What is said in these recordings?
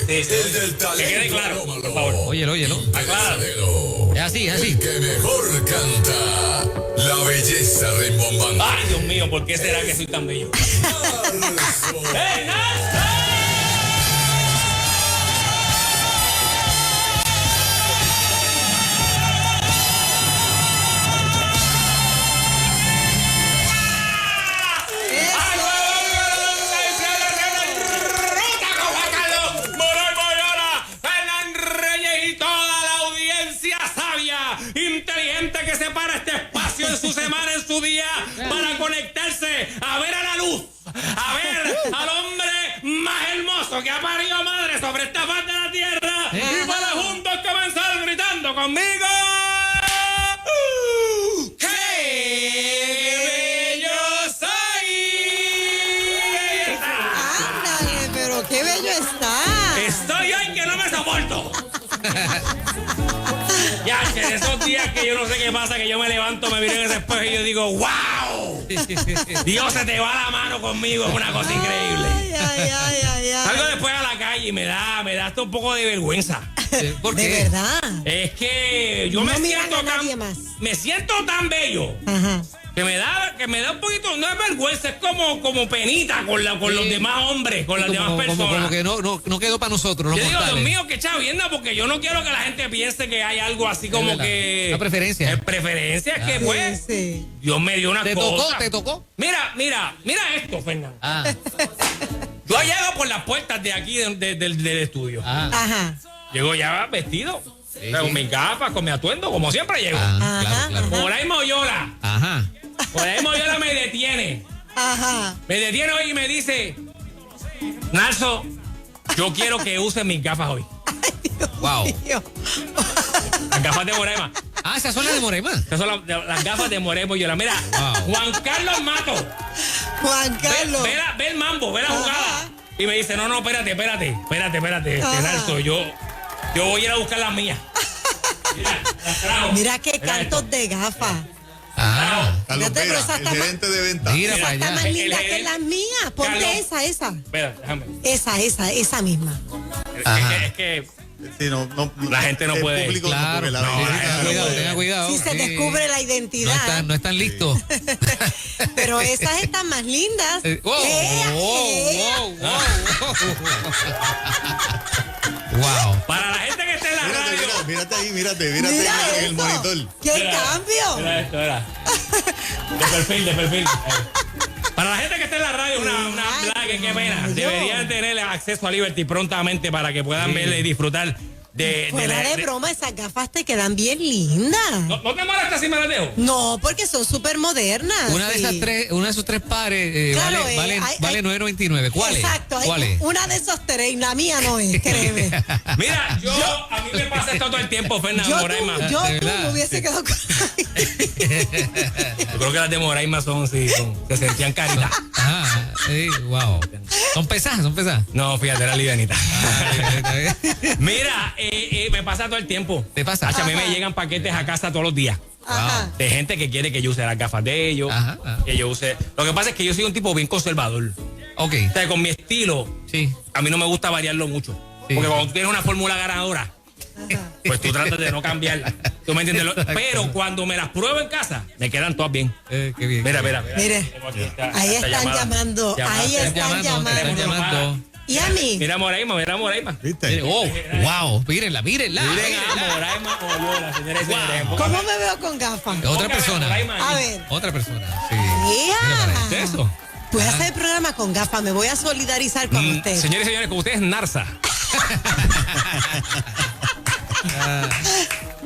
Sí, sí. El del Que talento. quede claro, por favor. Óyelo. Acláralo. Es así. El que mejor canta. La belleza rimbombante. Ay, Dios mío, ¿por qué será que soy tan bello? Narso. ¡Hey, Narso! Inteligente que separa este espacio en su semana, en su día, para conectarse a ver a la luz, a ver al hombre más hermoso que ha parido madre sobre esta faz de la tierra, y para juntos comenzar gritando conmigo. ¡Qué bello soy! Ándale, pero qué bello está. Estoy hoy que no me soporto. Ya, en esos días que yo no sé qué pasa, que yo me levanto, me miro en ese espejo y yo digo, ¡wow! Dios, se te va la mano conmigo, es una cosa increíble. Ay. Salgo después a la calle y me da hasta un poco de vergüenza. ¿Por De qué? verdad. Es que yo No miran a nadie más. me siento tan bello Ajá. que me da un poquito, no es vergüenza, es como penita con los demás hombres, con las demás personas. Como que no quedó para nosotros. Yo los digo, Dios mortales. mío, qué chavienda, porque yo no quiero que la gente piense que hay algo así como verdad. que... Una preferencia. Es preferencia, es que pues... Sí. Dios me dio una ¿Te cosa. tocó? Mira esto, Fernando. Ah, Yo llego por las puertas de aquí del estudio. Ajá. Llego ya vestido. Con mis gafas, con mi atuendo, como siempre llego. claro. Por ahí Moyola. Ajá. Por ahí Moyola me detiene. Ajá. Me detiene hoy y me dice, Narso, yo quiero que uses mis gafas hoy. Wow. Dios. Las gafas de Moraima. Ah, esas son las de Morema. Esas son las gafas de Moraima Moyola. Mira, Wow. Juan Carlos Mato. Juan Carlos. Ve el mambo, ve la jugada. Y me dice, no, espérate. Narso, yo voy a ir a buscar las mías. Mira, las trajo. Mira qué Mira cantos esto. de gafas. Ah, Carlos Fíjate, pero Vera, esa el está más- gerente de venta. mira Mira, para Está más allá. linda El que las mías. Ponte Carlos. esa. Espera, déjame. Esa misma. Ajá. Es que Sí, no, La gente no el puede. público Claro, porque la no, belleza tenga no cuidado, puede. tenga cuidado. Si se Sí. descubre la identidad. No están listos. Pero esas están más lindas. Wow. para la gente que esté en la radio. Mírate ahí, mírate Mira en el eso. monitor. ¡Qué Mira, cambio! Mira esto, mira. De perfil. Para la gente que esté en la radio, una Ay, blague, qué pena. Dios. Deberían tener acceso a Liberty prontamente para que puedan verle y disfrutar de Fuera de broma, esas gafas te quedan bien lindas. ¿No te molesta si me las dejo? No, porque son súper modernas. Una de sí. esas tres, uno de esos tres pares Claro, vale hay- 9.99. ¿Cuál es? Exacto. ¿Cuál es? Una de esos tres, la mía no es, créeme. Mira, a mí me pasa esto todo el tiempo, Fernando Yo Moraima. tú de verdad. me hubiese quedado con... Yo creo que las de Moraima se sentían caritas. Ajá, sí, wow. Son pesadas. No, fíjate, era livianita. Mira, me pasa todo el tiempo. ¿Te pasa? A mí me llegan paquetes a casa todos los días. Ajá. De gente que quiere que yo use las gafas de ellos. Ajá. Que yo use. Lo que pasa es que yo soy un tipo bien conservador. Ok, O sea, con mi estilo, sí. a mí no me gusta variarlo mucho. Sí. Porque cuando tú tienes una fórmula ganadora, pues tú tratas de no cambiarla. ¿Tú me entiendes? Pero cuando me las pruebo en casa, me quedan todas bien. Qué bien. Mira. Mire, Tengo aquí esta ahí esta están llamada. llamando. Llamada. Ahí están Están llamando. llamando. ¿Y a mí? Mira Moraima. ¿Viste? Oh, wow. Mírenla. Miren a Moraima Moyola, señores y señores. ¿Cómo me veo con gafas? Otra persona. A ver. Otra persona. Sí. Mira para allá. ¿Qué es eso? Voy a hacer el programa con gafas, me voy a solidarizar con usted. Señores y señores, con ustedes Narsa.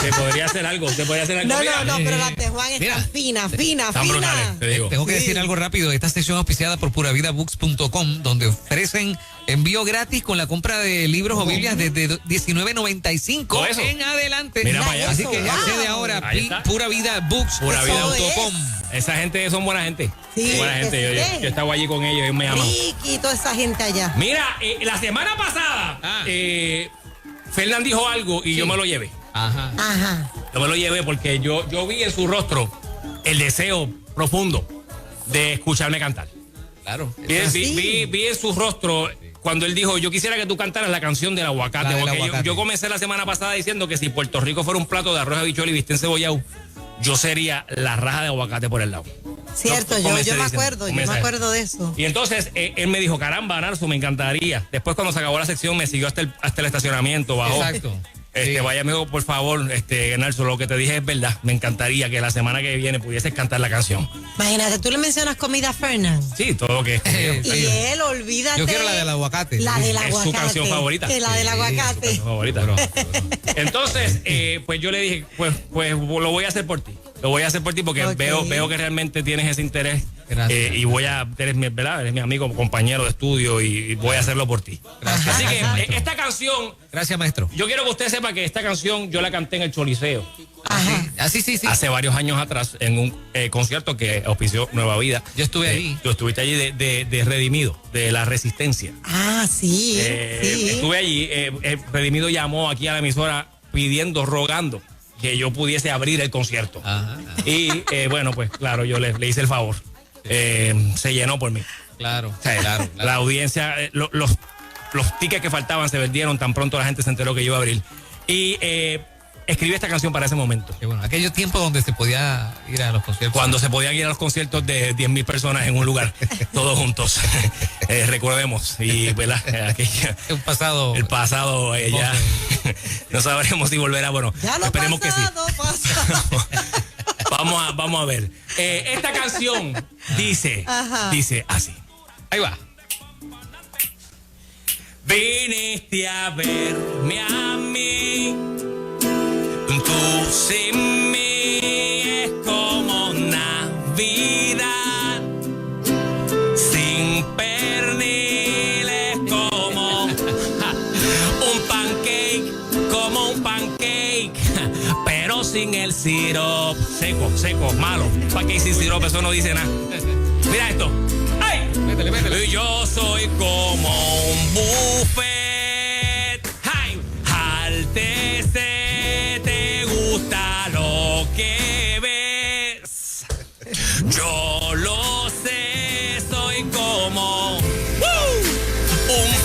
Se podría hacer algo. No, Mira, pero las de Juan Mira. están finas. Están brutales, te digo. Tengo que Sí. decir algo rápido. Esta sesión auspiciada por puravidabooks.com, donde ofrecen envío gratis con la compra de libros o Biblias desde $19.95 Todo eso. en adelante. Mira para allá. Así que Wow. accede ahora Ahí está. puravidabooks.com. Esa gente son buena gente. Sí, buena que gente. sí. Yo estaba allí con ellos, ellos me llaman. Ricky y toda esa gente allá. Mira, la semana pasada, Fernán dijo algo y yo me lo llevé. Ajá. Ajá. Yo me lo llevé porque yo vi en su rostro el deseo profundo de escucharme cantar. Claro. Vi en su rostro cuando él dijo, yo quisiera que tú cantaras la canción del aguacate. La del porque aguacate. Yo comencé la semana pasada diciendo que si Puerto Rico fuera un plato de arroz, habichuela y bistec encebollado, yo sería la raja de aguacate por el lado. Cierto, yo me acuerdo de eso. Y entonces él me dijo, caramba, Narso, me encantaría. Después cuando se acabó la sección me siguió hasta el estacionamiento, bajó. Exacto. Sí. Vaya amigo, por favor, Narso, lo que te dije es verdad. Me encantaría que la semana que viene pudieses cantar la canción. Imagínate, tú le mencionas comida a Fernán. Sí, todo lo que es comida. Y él, olvídate. Yo quiero la del aguacate. La del Es aguacate. su canción favorita. Que la del aguacate. Es su favorita. Entonces, pues yo le dije, pues lo voy a hacer por ti. Lo voy a hacer por ti porque Ok. veo que realmente tienes ese interés. Gracias. Y eres mi amigo, compañero de estudio y voy a hacerlo por ti. Gracias. Así que Gracias, esta canción, Gracias, maestro. yo quiero que usted sepa que esta canción yo la canté en el Choliseo Ah, sí. hace varios años atrás en un concierto que auspició Nueva Vida. Yo estuve ahí. Tú estuviste allí de Redimido, de La Resistencia. Ah, sí. Sí. Estuve allí, Redimido llamó aquí a la emisora pidiendo, rogando que yo pudiese abrir el concierto. Ajá. Y bueno, pues claro, yo le hice el favor. Se llenó por mí. Claro, O sea, claro. La audiencia, los tickets que faltaban se vendieron tan pronto la gente se enteró que yo iba a abrir. Y escribí esta canción para ese momento. Qué bueno. Aquellos tiempos donde se podía ir a los conciertos. Cuando se podían ir a los conciertos de 10,000 personas en un lugar, todos juntos. Recordemos. Y, ¿verdad? Es un pasado. El pasado ya no sabremos si volverá. Bueno, Ya lo esperemos pasado, que sí. pasado. Vamos a ver. Esta canción dice así. Ahí va. Viniste a verme a mí, tú sin mí es como Navidad, sin pernil es como un pancake, pero sin el sirop, seco, malo. Pancake sin sirop, eso no dice nada. Mira esto. ¡Ay! Métele. Y yo soy como un buffet. ¡Ay! Altece, te gusta lo que ves. Yo lo sé, soy como un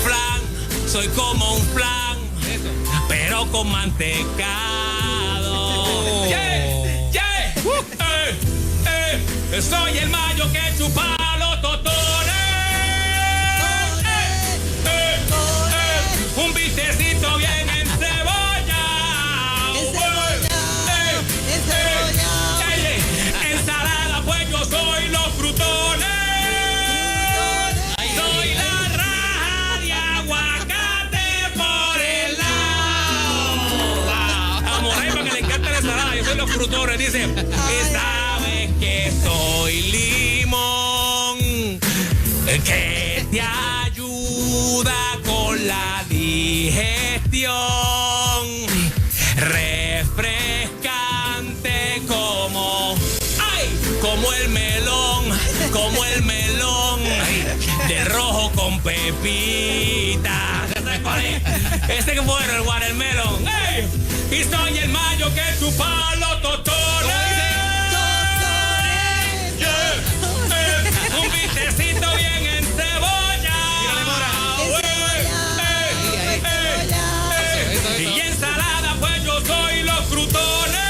flan. Soy como un flan, pero con mantecado. Yeah. Soy el mayo que chupa los totones. Un bistecito bien encebollado. Ensalada, pues yo soy los frutones. Soy la raja de aguacate por el lado. A Moray, para que le encanta la ensalada, yo soy los frutones. Dice, y sabes que soy limón, que te ayuda con la digestión, refrescante como el melón, de rojo con pepita. Ese que bueno, el watermelon. ¡Ey! Y soy el mayo que chupa los totones. Un bistecito bien encebollado. Y ensalada, pues yo soy los frutones.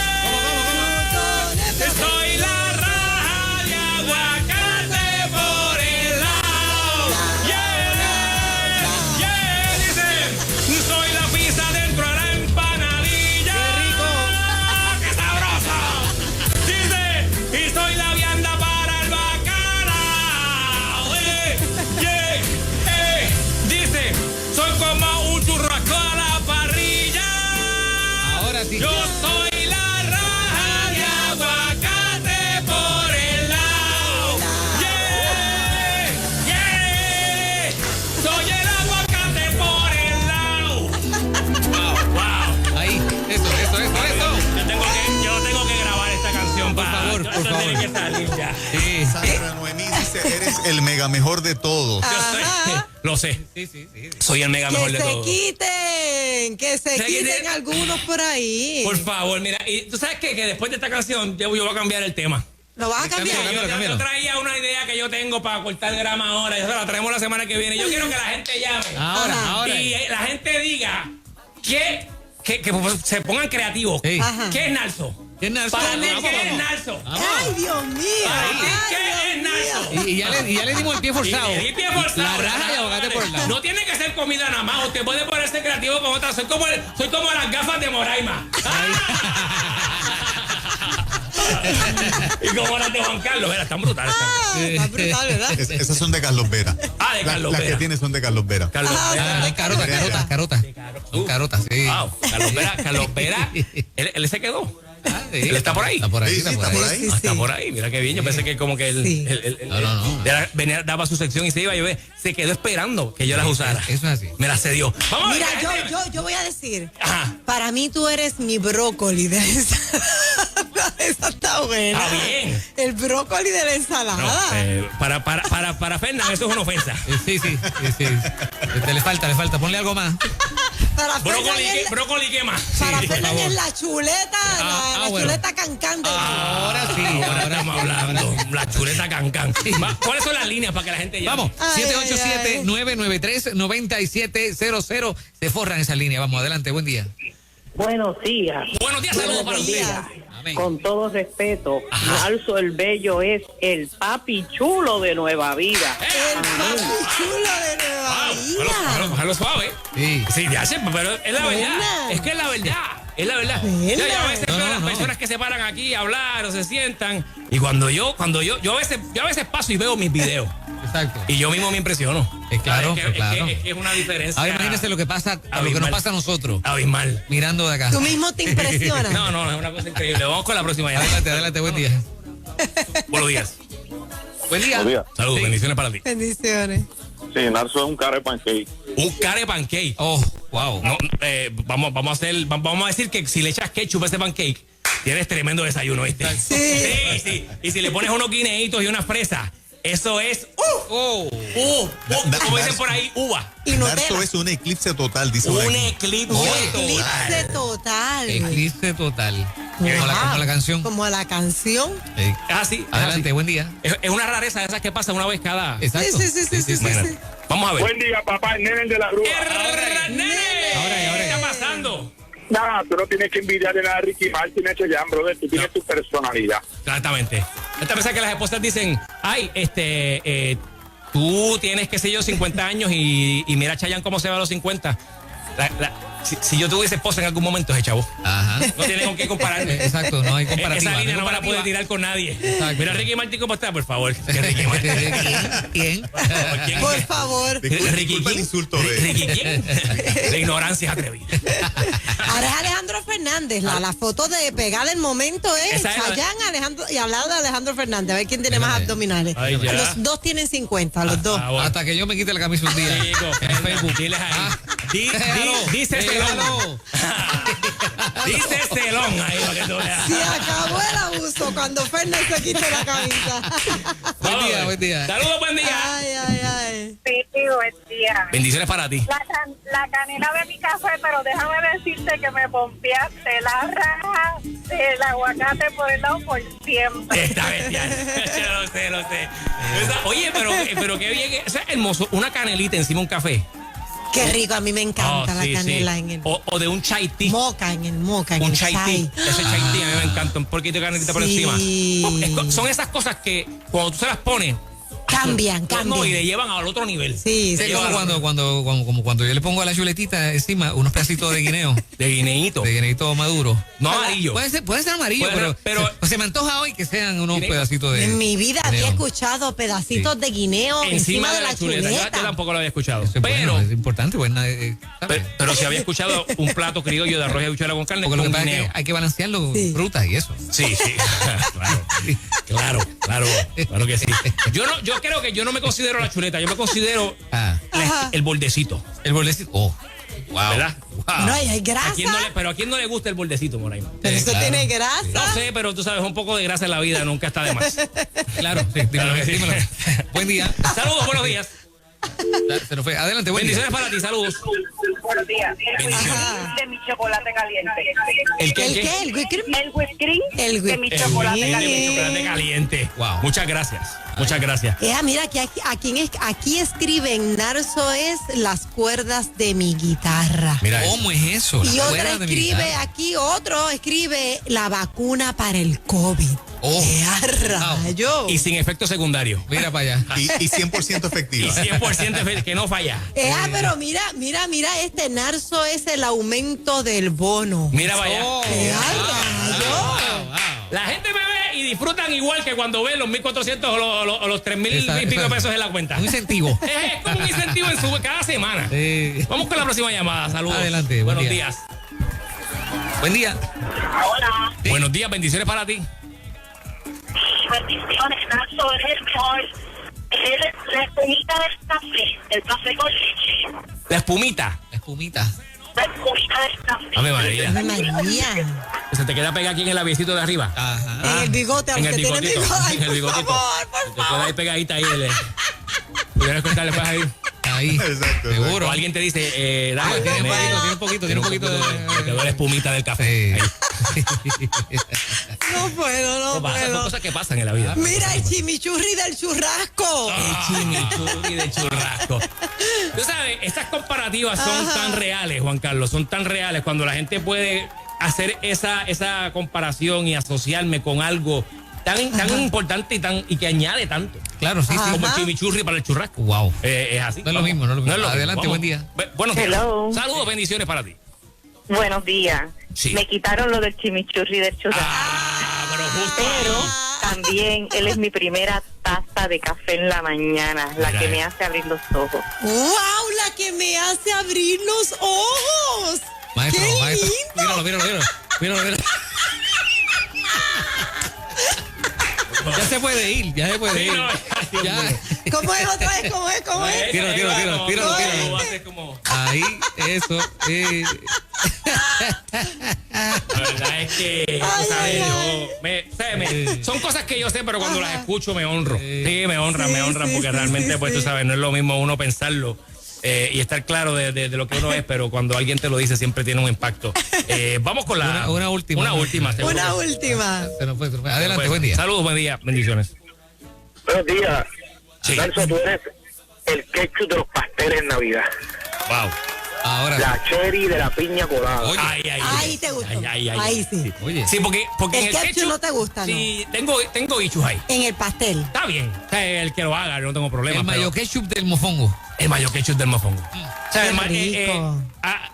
Soy la raja de aguacate por el lado. Dice, soy la pizza dentro de la empanadilla. ¡Qué rico! ¡Qué sabroso! Dice, y soy la vianda para el bacalao. Dice, soy como un churrasco a la parrilla. Ahora sí. Yo soy la raja de aguacate por el lado. Soy el aguacate por el lado. Wow. Ahí. Eso. Yo tengo que grabar esta canción Por favor, Esto por tiene favor. que salir ya. Sí. Sandra Noemí dice, eres el mega mejor de todos. Yo lo sé. Sí. Soy el mega mejor Que de se todos. quiten, que se Se quiten quiten. algunos por ahí. Por favor, mira, y tú sabes qué? Que después de esta canción yo voy a cambiar el tema. ¿Lo vas a cambiar? Cámbialo. Yo traía una idea que yo tengo para cortar grama ahora. Ya se la traemos la semana que viene. Yo quiero que la gente llame. Ahora. Y la gente diga que se pongan creativos. Sí. Ajá. ¿Qué es Nalso? ¿Qué es Nalso? Para mí, Vamos, ¿qué es vamos. Nalso? Ay, Dios mío. Para ti, Ay, ¿qué es Dios Nalso? mío. Y ya le dimos el pie forzado. Y le di pie forzado. La raja y abogate por el lado. No tiene que ser comida nada más. Usted puede ponerse creativo con otras. Soy como las gafas de Moraima. Y como las de Juan Carlos. Mira, están brutales. Está brutal, ¿verdad? Esas son de Carlos Vera. Ah, de Carlos Las Vera. que tiene son de Carlos Vera. Carlos Vera. Ah, carotas. Son carotas, sí. Wow. Carlos Vera. Él se quedó. Ah, sí. Él está por ahí. Está por ahí. Sí, sí, está por ahí. Sí, Ah, está sí. por ahí, mira qué bien. Yo pensé que como que Sí. venía, daba su sección y se iba. Se quedó esperando que yo las usara. Eso es así. Me las cedió. Vamos Mira, a ver. yo voy a decir, Ajá. para mí tú eres mi brócoli de esa. Esa está buena. Está bien. El brócoli de la No, ensalada. para Fernan eso es una ofensa. Sí. Le falta. Ponle algo más. Para Fernan Brócoli, ¿qué más? para Sí, Fernan por favor. es la chuleta, la bueno. chuleta cancán de Ahora sí. Ahora estamos hablando. La chuleta cancán. ¿Cuáles son las líneas para que la gente llame? Vamos, Ay, 787-993-9700. Se forran esas líneas. Vamos, adelante, buen día. Buenos días. Buenos días, saludos para Buenos usted. días. Amén. Con todo respeto, Ajá. Nalso el Bello es el papi chulo de Nueva Vida. El papi chulo de Nueva Vida. Bájalo suave. Sí. Sí, ya sé, pero es la verdad. Buena. Es que es la verdad. Es la verdad. Buena. Yo a veces No, veo a las no. personas que se paran aquí a hablar o se sientan. Y cuando yo a veces paso y veo mis videos. Exacto. Y yo mismo me impresiono. Claro, Es que- claro. Es que es una diferencia. Ahora imagínense lo que pasa, a lo que nos pasa a nosotros, Abismal. mirando de acá. Tú mismo te impresionas. No, es una cosa increíble. Vamos con la próxima llamada. Adelante, buen día. Buenos días. Buen día. Buenos días. Saludos, Sí. bendiciones para ti. Bendiciones. Sí, Narso es un cara de pancake. Un care pancake. Oh, wow. No, vamos a decir que si le echas ketchup a ese pancake, tienes tremendo desayuno, ¿viste? Sí. Y si le pones unos guineitos y unas fresas, eso es como dicen por ahí, uva. Y Narso Nutella. es un eclipse total, dice por Un aquí. eclipse Un total. eclipse total. Eclipse total. Wow. Como la canción. Como la canción. Sí. Es así. Adelante, buen día. Es una rareza de esas que pasa una vez cada. Exacto. Sí. Imagínate. Vamos a ver. Buen día, papá, el nene de la rúa. ¡Nene! Ahora. ¿Qué está pasando? Nada, tú no tienes que envidiar de nada a Ricky Martin, hecho ya, brother. Tú tienes tu personalidad. Exactamente. Esta vez que las esposas dicen, ay, tú tienes, qué sé yo, 50 años y mira a Chayanne cómo se va a los 50. Si yo tuviese esposa en algún momento, ese chavo. Ajá. No tiene con qué compararme. Exacto, no hay comparativa. Esa línea no me la comparativa. puede tirar con nadie. Exacto. Mira, Ricky Martin, ¿cómo está? Por favor. Que Ricky Martin. ¿Quién? ¿Quién? Por favor. Disculpa el insulto de... Ricky, ¿quién? La ignorancia es atrevida. Ahora es Alejandro Fernández. La foto de pegar el momento es Esa es la- Chayanne, Alejandro, y al lado de Alejandro Fernández. A ver quién tiene más abdominales. Ay, ya. Los dos tienen 50, los dos. Ah, bueno. Hasta que yo me quite la camisa un día. Chico, En Facebook. diles ahí. Ah. Dice Déjalo. Dice Celón ahí para que tú veas. Se acabó el abuso cuando Fernández se quite la camisa. Buen día. Saludos, buen día. Ay. Sí, buen día. Bendiciones para ti. La canela de mi café, pero déjame decirte que me pompeaste la raja del aguacate por el lado por siempre. Está bestial. Yo lo sé. Oye, pero qué bien. Eso es hermoso. Una canelita encima de un café. Qué rico, a mí me encanta Oh, la sí, canela sí. en el O de un chai tea. moca, en el Un chai tea. chai. Ese chai tea a mí me encanta. Un poquito de canelita por Sí. encima. Son esas cosas que cuando tú se las pones. Cambian. No, y le llevan al otro nivel. Sí, Es sí. como cuando yo le pongo a la chuletita encima unos pedacitos de guineo, De guineíto. de guineito maduro. No amarillo. Puede ser amarillo, pero se me antoja hoy que sean unos Guineo. pedacitos de En mi vida había guineo. escuchado pedacitos de guineo encima de la chuleta. Yo tampoco lo había escuchado. Eso es Pero, bueno, es importante, pues, pero si había escuchado un plato criollo de arroz y habichuela con carne porque lo que con pasa es guineo. que hay que balancearlo con Sí. frutas y eso. Sí. Claro que sí. Yo creo que yo no me considero la chuleta, yo me considero Ajá. el bordecito, El bordecito. Oh, wow. ¿verdad? Wow. No, y hay grasa. Pero ¿a quién no le gusta el bordecito, Moraima? Pero eso claro. tiene grasa. No sé, pero tú sabes, un poco de grasa en la vida nunca está de más. Claro, sí, dímelo, Claro que sí. dímelo. Buen día. Saludos, buenos días. Se nos fue. Adelante, buen día. Bendiciones para ti, saludos. Buenos días. Bendiciones. Ajá. De mi chocolate caliente. ¿El qué? ¿El qué? ¿El whipped cream? El whipped cream El de mi whipped chocolate cream. caliente. Chocolate caliente. Wow. Muchas gracias. Muchas gracias. Mira, que aquí escriben, Narso es las cuerdas de mi guitarra. Mira eso. ¿Cómo es eso? Y La otra cuerda de mi escribe, guitarra. aquí otro escribe la vacuna para el COVID. Oh. ¡Qué a rayo! Y sin efecto secundario. Mira para allá. Y 100% Y efectiva. 100% que no falla. Pero mira, este Narso es el aumento del bono. Mira para allá. ¡Qué a rayo! La gente me ve y disfrutan igual que cuando ven los 1.400 o los 3.000 y pico de pesos en la cuenta. Un incentivo. Es como un incentivo en cada semana. Sí. Vamos con la próxima llamada. Saludos. Adelante, buen Buenos día. días. Buen día. Hola. Sí. Buenos días, bendiciones para ti. Bendiciones, Narso, eres el mejor. Eres la espumita del café, el café con leche. La espumita. La espumita. La espumita del café. Ave María. ¡Ay, María! Que se te queda pegada aquí en el labiecito de arriba. Ajá. En el bigote, a En los el que tienen bigotito. bigote. Ay, En el bigotito. por Se te queda favor. ahí pegadita ahí. ¿Pudieras contarle pues ahí? Ahí. Exacto, Seguro. O alguien te dice, dame, Tiene un dame. poquito, tiene un poquito de. Te quedó la espumita del café. Sí. Ahí. No puedo, no Son puedo. cosas que pasan en la vida. Mira el chimichurri del churrasco. El chimichurri de churrasco. Tú sabes, estas comparativas son tan reales, Juan Carlos, son tan reales cuando la gente puede hacer esa comparación y asociarme con algo tan importante y que añade tanto. Claro, sí, sí. Como el chimichurri para el churrasco. Wow. Es así. No es lo mismo, no es lo mismo. Adelante, buen día. Buenos días. Hello. Saludos, bendiciones para ti. Buenos días. Sí. Me quitaron lo del chimichurri del churrasco. Pero justo Pero ahí. también él es mi primera taza de café en la mañana, la Mira que me eso. hace abrir los ojos. ¡Wow! La que me hace abrir los ojos. Maestro, ¡Qué maestro. lindo! Míralo. Ya se puede ir, ya se puede Sí, ir. no, Dios Ya. mío. ¿Cómo es otra vez? ¿Cómo es? ¿Cómo es? Tíralo. Lo haces como... Ahí, eso. La verdad es que, Ay, tú sabes, ay, son cosas que yo sé, pero cuando Ajá. las escucho me honro. Sí, me honran, Sí, porque sí, realmente, sí, pues sí. tú sabes, no es lo mismo uno pensarlo y estar claro de lo que uno es, pero cuando alguien te lo dice siempre tiene un impacto. Vamos con la... Una última. Una última. seguro Una que sí. última. Se nos fue. Adelante, Pues, buen día. Saludos, buen día, bendiciones. Buenos días. Sí. Narso, tú eres el ketchup de los pasteles en Navidad. Wow. Ahora. La cherry de la piña colada. Oye. Ahí te gustó. Ahí sí. Oye. Sí, porque El en ketchup no te gusta, ¿no? Sí, tengo bichos ahí. En el pastel. Está bien. O sea, el que lo haga, yo no tengo problema. El mayo pero- ketchup del mofongo. El mayo ketchup del mofongo. O sea, Qué rico.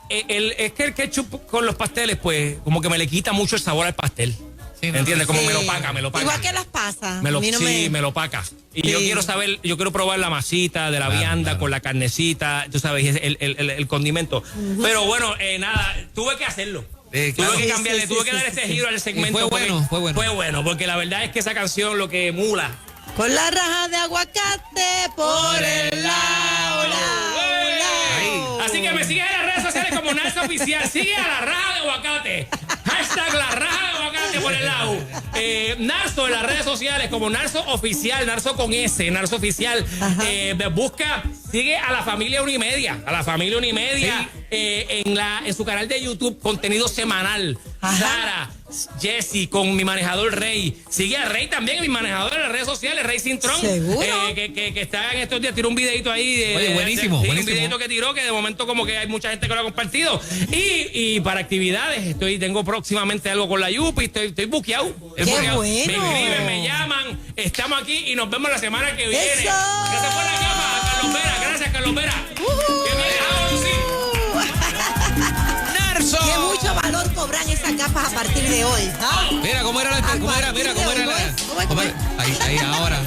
es que el ketchup con los pasteles, pues, como que me le quita mucho el sabor al pastel. Sí, ¿no? ¿Entiendes? Como Sí. me lo paga. Igual que las pasas. Me lo, A mí no sí, me lo paga. Y Sí. yo quiero saber, yo quiero probar la masita de la Claro, vianda claro. con la carnecita, tú sabes, el condimento. Pero bueno, nada, tuve que hacerlo. Claro. Tuve que Sí, cambiarle, sí, tuve sí, que sí, dar sí, este sí. giro al segmento. Y fue bueno, fue bueno. Fue bueno, porque la verdad es que esa canción lo que emula. Con la raja de aguacate por el lado. Así que me sigues en las redes sociales como Narso Oficial. Sigue a la raja de aguacate. Hashtag la raja de aguacate por el lado. Narso en las redes sociales como Narso Oficial, Narso con S, Narso Oficial. Busca, sigue a la familia 1:30. A la familia 1:30 en su canal de YouTube, contenido semanal. Ajá. Sara, Jessy con mi manejador Rey. Sigue a Rey también, mi manejador en las redes sociales, Rey Cintrón. ¿Seguro? Que está en estos días, tiró un videito ahí. Oye, buenísimo, sí, buenísimo. Un videito que tiró, que de momento como que hay mucha gente que lo ha compartido. Y para actividades, tengo próximamente algo con la Yupi, estoy buqueado. ¡Qué buqueado. bueno! Me escriben, me llaman, estamos aquí y nos vemos la semana que viene. ¡Eso! Gracias por la cama, Carlos Vera, gracias Carlos Vera. Que vienes a lucir. ¡Narso! Que mucho valor cobran esas capas a partir de hoy. ¿Ah? Mira cómo era la. A ¿Cómo era? partir Mira de cómo hoy, era ¿cómo la. es? ¿Cómo es? ¿Cómo era? Ahí, ahora.